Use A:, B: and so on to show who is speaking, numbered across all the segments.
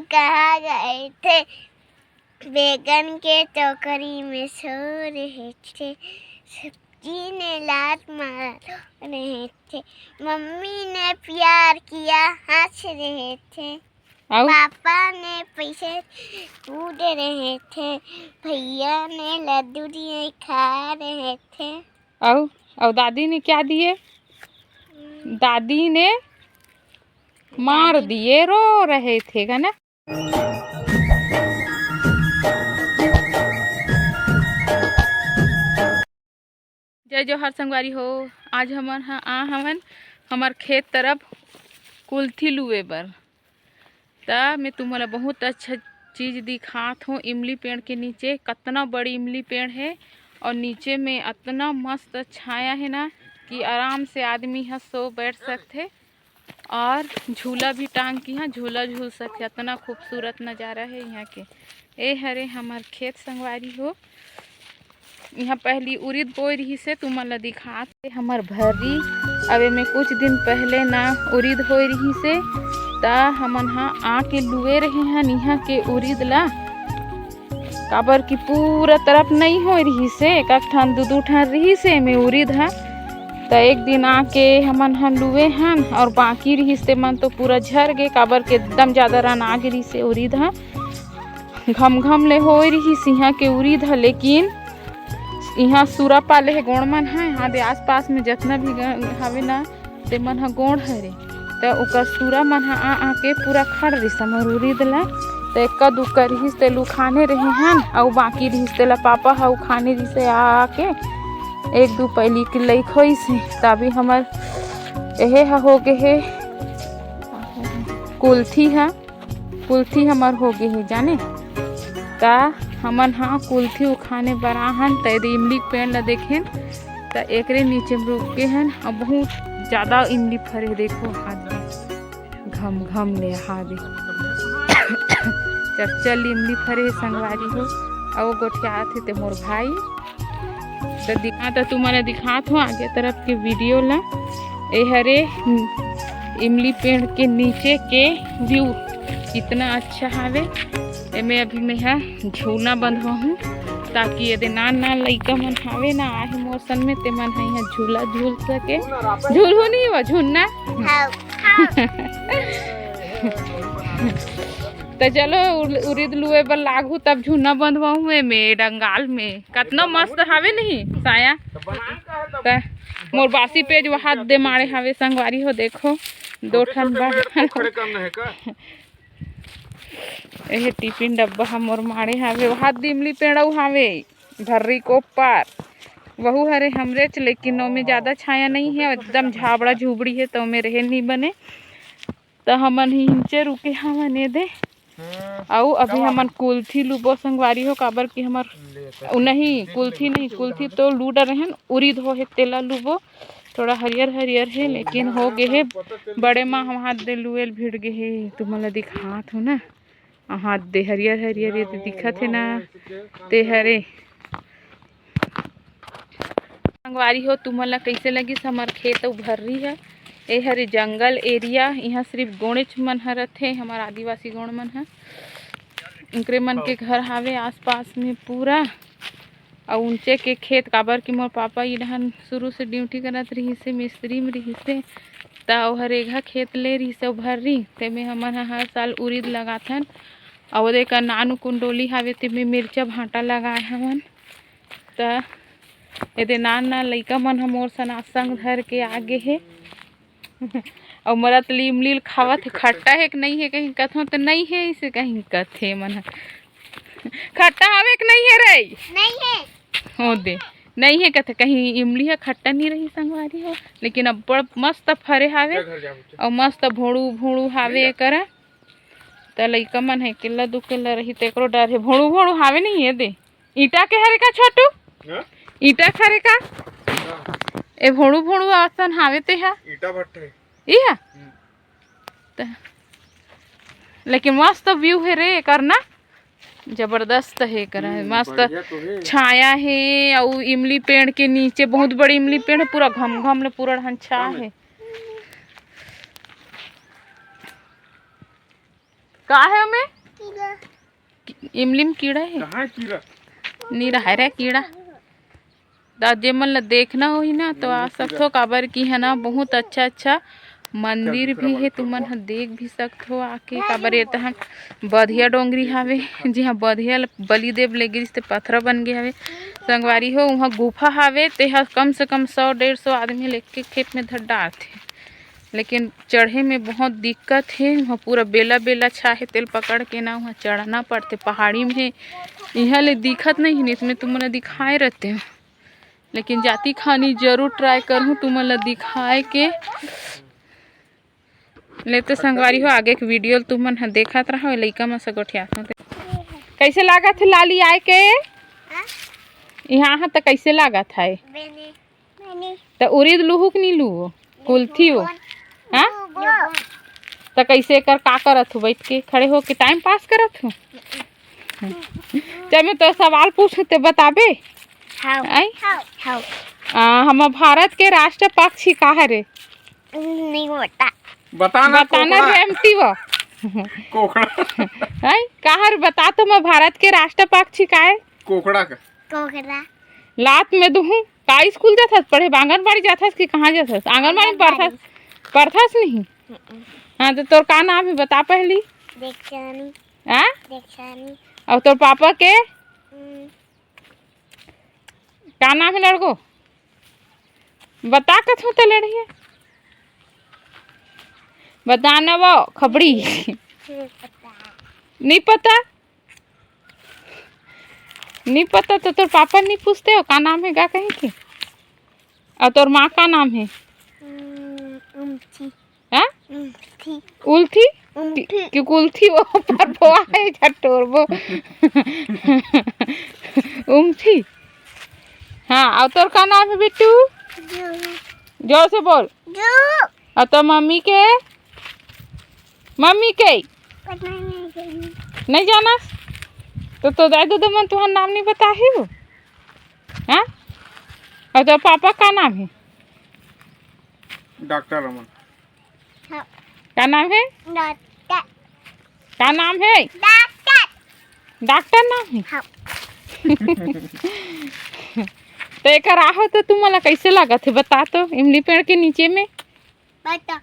A: कहाँ गए थे? बैगन के टोकरी में सो रहे थे, सब्जी ने लात मार रहे थे, मम्मी ने प्यार किया हंस रहे थे, पापा ने पैसे कूद रहे थे, भैया ने लड्डू दिए खा रहे थे।
B: और दादी ने क्या दिए? दादी ने मार दिए, रो रहे थे है ना। जय जोहर संगवारी हो। आज हमन हमार खेत तरफ कुल्थी लुए बर ता मैं तुम्हारा बहुत अच्छा चीज़ दिखात हूँ। इमली पेड़ के नीचे कितना बड़ी इमली पेड़ है और नीचे में इतना मस्त छाया है ना कि आराम से आदमी यहाँ सो बैठ सकते और झूला भी टांग के यहाँ झूला झूल सकते। इतना खूबसूरत नज़ारा है यहाँ के। ए हरे हमार खेत संगवारी हो। यहाँ पहली उड़ीद बोई रही से तुम्हारा दिखात है हमार भर्री। अबे में कुछ दिन पहले ना उड़ीद हो रही से ता हमन हाँ आके लुए रहे हैं यहाँ के उड़ीद ला। काबर की पूरा तरफ नहीं हो रही से, एक ठान दू ठान रही से में उड़ीद है। तो एक दिन आके हमन हाँ लुए हैं और बाकी रही से मन तो पूरा झर गए। काबर के एकदम ज़्यादा रन आ गई से उड़ीद है, घम घम ले हो रही से यहाँ के उड़ीद है। लेकिन यहाँ सूरा पाले है गोड़ मन है, यहाँ दे आस पास में जितना भी हवे ना ते मन हा गोड़ हरे। तो ओकर सूरा मन हा आके पूरा खड़ रही समर उड़ीद ला। तो एक दुक्का रही से लू खाने रहे हैं और बाकी रही से ला पापा हा खाने रही से आके एक दो पहली के लई खोई से। तभी हमार यहे हो गए है कुल्थी हमार हो गए है जाने। ता हमन हाँ कुल्थी उखाने बराहन त इमली पेड़ ला देखें तो एक नीचे में रुक के हैं और बहुत ज़्यादा इमली फरे। देखो हाथ में घम घम ले हाथ चल इमली फरे संगवारी हो। और गोठिया थे ते मोर भाई तो दिखा तो तुम्हारा दिखात हो आगे तरफ के वीडियो ला। ए हरे इमली पेड़ के नीचे के व्यू कितना अच्छा हावे। मैं अभी मैं यहाँ झूला बंधवा हूँ ताकि यदि ना लइका मन हावे ना आहे मौसम में ते मन यहाँ झूला झूल सके। झूलू नहीं हुआ झूलना तो चलो उड़ीद लुए बर लागू तब झूला बंधवा हूँ में डंगाल में। कितना मस्त हावे नहीं साया तो मोर बासी पेज हाथ दे मारे हावे संगवारी हो। देखो दो ठन यह टिफिन डब्बा हमोर मारे हावे। वहाँ इमली पेड़ऊ हावे भर्री को पार वहू हरे हमरे च, लेकिन में ज़्यादा छाया नहीं है, एकदम झाबड़ा झुबड़ी है तो में रहे नहीं बने। तो हमन हिंचे रुके हमन दे और अभी हमन कुल्थी लुबो संगवारी हो। काबर की हमार नहीं कुल्थी तो लूडा रहन उड़ीद हो है तेला लुबो थोड़ा हरियर हरियर है। लेकिन हो गए है बड़े माँ हम हाथ दे लुएल भिड़ गए है। तुम्हारा दिखात हो ना हाथ दे हरियर हरियर ये दिखत है ना ते हरे संगवारी हो। तुम्हारा कैसे लगी हमार खेत भर्री है। ये हरे जंगल एरिया यहाँ सिर्फ गोणेच मन रथे हमार आदिवासी गोण मन है। उनके मन के घर हावे आस पास में पूरा और ऊंचे के खेत। काबर की मोर पापा इधन शुरू से ड्यूटी करत रही से मिस्त्री में रही से तो हरेगा खेत ले रही से भर्री ते में हमन हर साल उड़ीद लगाथन। और एक नानू कुंडोली हावे ते में मिर्चा भांटा लगाए हमन। तो यदि नान लइका मन मोर सना संग धर के आगे है और मोरा तो इमली खावत है। खट्टा है कि नहीं है कहीं कथों तो नहीं है इसे कहीं कथे मन खट्टा हवे कि नहीं है रे नहीं है हो दे नहीं है कथे कहीं इमली है खट्टा नहीं रही संगवारी हो। लेकिन अब बड़ मस्त फरे हावे और मस्त भोड़ू हावे करा। तो लइका मन है किला दू किला रही तो डर है। भोड़ू हावे नहीं है दे ईटा के हरे का छोटू ईटा खरे का ए भोड़ू आसन हावे ते हा ईटा भट्टे इहा लेकिन मस्त व्यू है रे करना जबरदस्त है करा है। मस्त छाया है और इमली पेड़ के नीचे बहुत बड़ी इमली पेड़ है पूरा घम घम ले पूरा ढंचा है। का है हमें
A: कीड़ा
B: इमली में कीड़ा है
C: कहाँ है कीड़ा?
B: नहीं रहा रे कीड़ा दाजे मन ला देखना होई ना तो आ सकथो काबर की है ना बहुत अच्छा अच्छा मंदिर भी है तुमन ह देख भी सकथो आके काबर ये तह बधिया डोंगरी हावे जिहा बधिया बलिदेव ले गिरिस ते पत्थर बन गे हवे संगवारी हो वहाँ गुफा हावे ते हा कम से कम 100-150 आदमी लेके खेत में धर डालथे लेकिन चढ़े में बहुत दिक्कत है वहाँ पूरा बेला बेला छा है तेल पकड़ के ना वहाँ चढ़ना पड़ते पहाड़ी में यहाँ ले दिखत नहीं है इसमें तुमने दिखाए रहते हैं लेकिन जाती खानी जरूर ट्राई करूँ तुमने दिखाए के लेते संगवारी हो आगे के वीडियो तुमन ह देखत रहो लइका में सगोठिया कैसे लागत है लाली आए के यहाँ तो कैसे लागत है तो उड़ीद लूहू कि नहीं लूहो कुल्थी हो हाँ तो कैसे कर का करत हो बैठ के खड़े हो के टाइम पास करत हो जब मैं तो सवाल पूछूं तो बताबे हम भारत के राष्ट्र पक्षी का है रे
A: नहीं बता
B: बताना रेमती वो
C: कोकड़ा
B: है कहा रे बता तो मैं भारत के राष्ट्र पक्षी का है
C: कोकड़ा का
A: कोकरा
B: लात में दूँ का स्कूल जाथस पढ़े आंगनबाड़ी जाथस कि कहाँ जाथस आंगनबाड़ी में पढ़थस नहीं हाँ तो तोर का नाम है बता पहली
A: दीक्षानी
B: हाँ
A: दीक्षानी
B: और तोर पापा के का नाम है लड़को बता कथों तो लड़िए बताना वो खबड़ी नहीं पता तो तोर पापा नहीं पूछते हो का नाम है गा कहीं की और तोर माँ का नाम है हाँ उल्थी क्यों उल्थी वो पर बोआ है झटोर वो उम्थी हाँ और तोर का नाम है बिट्टू जोर से बोल और तो मम्मी के नहीं जाना तो दादू तो मन तुम्हारा नाम नहीं बता ही वो हाँ और तो पापा का नाम है
C: डॉक्टर रमन
B: का नाम है
A: डॉक्टर
B: का नाम है डॉक्टर नाम है तो एक राहो तो तुम मला कैसे लगा थे बता तो इमली पेड़ के नीचे में
A: बता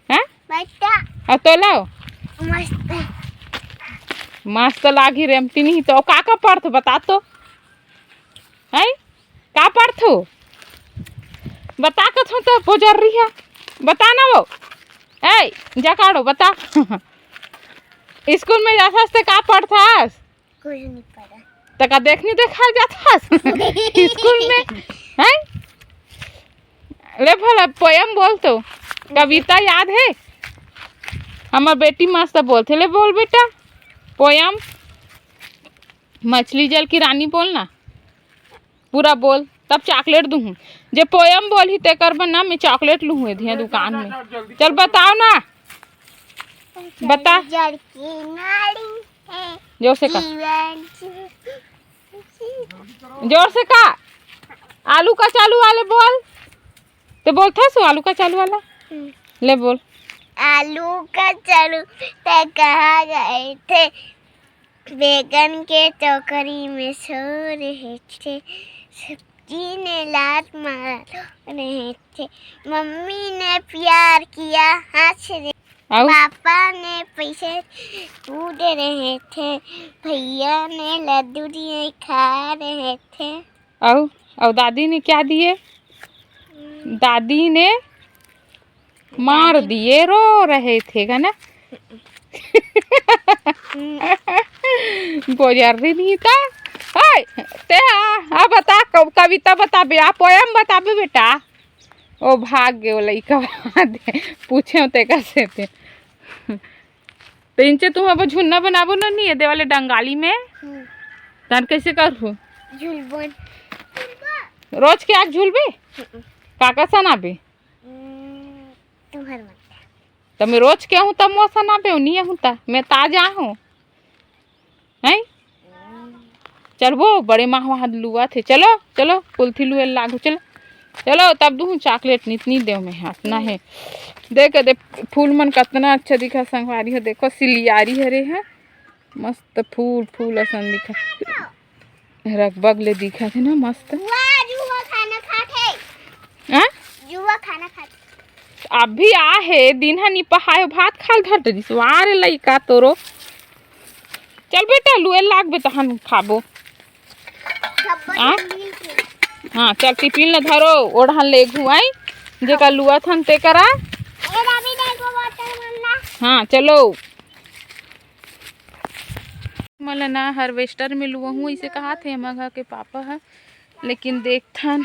B: हाँ
A: बता
B: और तो लाओ
A: मस्त
B: मस्त लागी रेमती नहीं तो का पढ़ बता तो है का पढ़ बता कथो तो पोजर रही है बता ना वो ऐ जा काढ़ो बता स्कूल में जाथास तो का पढ़थास
A: कुछ नहीं पता
B: तो का देखनी देखा जाथास स्कूल में है ले भला पोयम बोल तो कविता याद है हमार बेटी मस्त बोलते ले बोल बेटा पोयम मछली जल की रानी बोलना पूरा बोल तब चॉकलेट दूँ जे पोयम बोल ही ते कर ना मैं चॉकलेट लूँ धिया दुकान में चल बताओ ना बता
A: जड़ की नाड़ी है
B: जोर से का
A: जीवन
B: जोर से का आलू का चालू वाले बोल तो बोलता सो आलू का चालू वाला ले बोल
A: आलू का चालू ते कहा गए थे बैगन के टोकरी में सो रहे थे सब्जी ने लात मार रहे थे मम्मी ने प्यार किया हंस रहे
B: आओ
A: पापा ने पैसे कूद रहे थे भैया ने लड्डू दिए खा रहे थे
B: आओ दादी ने क्या दिए दादी ने मार दिए रो रहे थे का ना बोझारी नहीं था ते आ बता कविता बता बे आ पोयम बता बे बेटा ओ भाग गए लइका पूछे ते कैसे थे तो इनसे तुम अब झुन्ना बनाबो ना नहीं है दे वाले डंगाली में तन कैसे करू
A: झुलबन
B: रोज के आग झूलबे काका सनाबे
A: तुम्हार मन
B: तो मैं रोज के हूँ तब मोसा ना पे नहीं हूँ ता मैं ताजा हूँ नहीं चल वो बड़े माँ वहाँ लुआ थे चलो चलो कुल्थी लुए लागू चलो चलो तब दूँ चॉकलेट इतनी दे मैं हाथ ना है देख दे फूल मन कितना अच्छा दिखा संगवारी हो। देखो सिलियारी हरे है मस्त फूल फूल असन दिखा रगबग ले दिखा थे ना मस्त।
A: वाह जुआ खाना खाते
B: हाँ
A: जुआ खाना खाते
B: अभी आ है दिन हनी पहायो भात खाल धर दिस वारे लइका तोरो। चल बेटा लुए लाग बे तहन खाबो।
A: सब मिल के
B: हाँ चल टिफिन ल धरो ओढ़न ले घुआई जेका लुआ थन ते करा।
A: ए रवि देखो वाटरमेलन
B: हाँ चलो मला ना हार्वेस्टर में लुआ हूँ इसे कहा थे मगा के पापा है लेकिन देखथन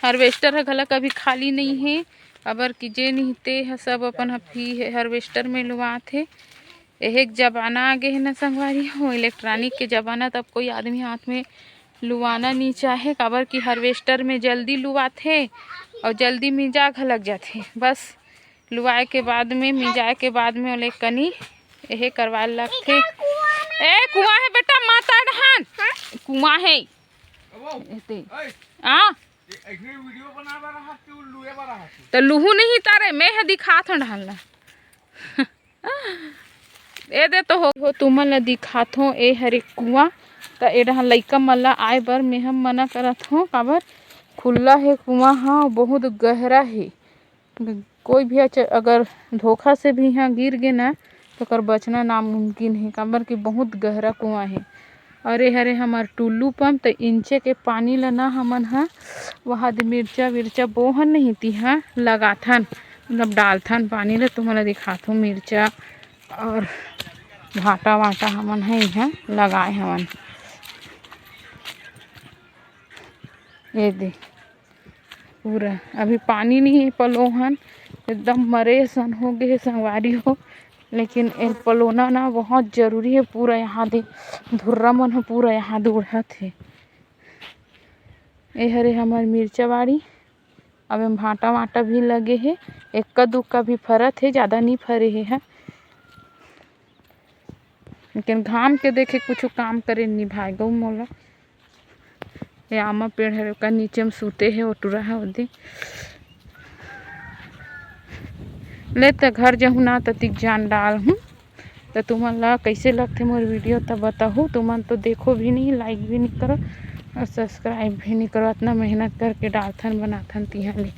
B: हार्वेस्टर है गला कभी खाली नहीं है अबर की जे नहीं ते है सब अपन हफी हार्वेस्टर में लुआ थे। एक जमाना आगे है ना संगवारी हो इलेक्ट्रॉनिक के ज़माना तब कोई आदमी हाथ में लुआना नहीं चाहे काबर की हार्वेस्टर में जल्दी लुआथे और जल्दी मिजा लग जाते। बस लुआए के बाद में मिजाए के बाद में ओले कनी यह करवा लगथे। ए कुआं है बेटा माता डहान कुआं है हाँ
C: वीडियो बना रहा तू लुए बना
B: तो लूहू नहीं तारे मैं है दिखात हूँ ढालना ए दे तो हो तुमन ला दिखात हो ए हरे कुआं तो ए डहा लइका मन ला आए बर मैं हम मना करत हो काबर खुला है कुआं हाँ बहुत गहरा है। कोई भी अगर धोखा से भी यहाँ गिर गए ना तो कर बचना नामुमकिन है काबर कि बहुत गहरा कुआं है। अरे हरे हमार टुल्लू पंप तो इंचे के पानी ला ना हमन हा वहाँ मिर्चा विर्चा बोहन नहीं थी हाँ लगाथन मतलब डालथन पानी ला तुम्हारा दिखात हूँ मिर्चा और भाटा वाटा हमन है यहाँ लगाए हमन। ये दे पूरा अभी पानी नहीं है पलोहन एकदम मरे सन हो गए संगवारी हो लेकिन ए पलोना ना बहुत ज़रूरी है। पूरा यहाँ दे धुर्रा मन हो पूरा यहाँ दे उड़त है। ए हरे हमार मिर्चा बाड़ी अब हम भाटा वाटा भी लगे है एक्का दुक्का भी फरत है ज़्यादा नहीं फरे है लेकिन घाम के देखे कुछ काम करे निभाए गो मोला। ये आमा पेड़ है का नीचे में सूते है ओटूरा है ओदे ले तो घर जाऊँ ना तो तिक जान डाल हूँ तो तुमन ला कैसे लगते मोर वीडियो तब बताओ। तुमन तो देखो भी नहीं लाइक भी नहीं करो और सब्सक्राइब भी नहीं करो इतना मेहनत करके डालथन बनाथन तिहा ले।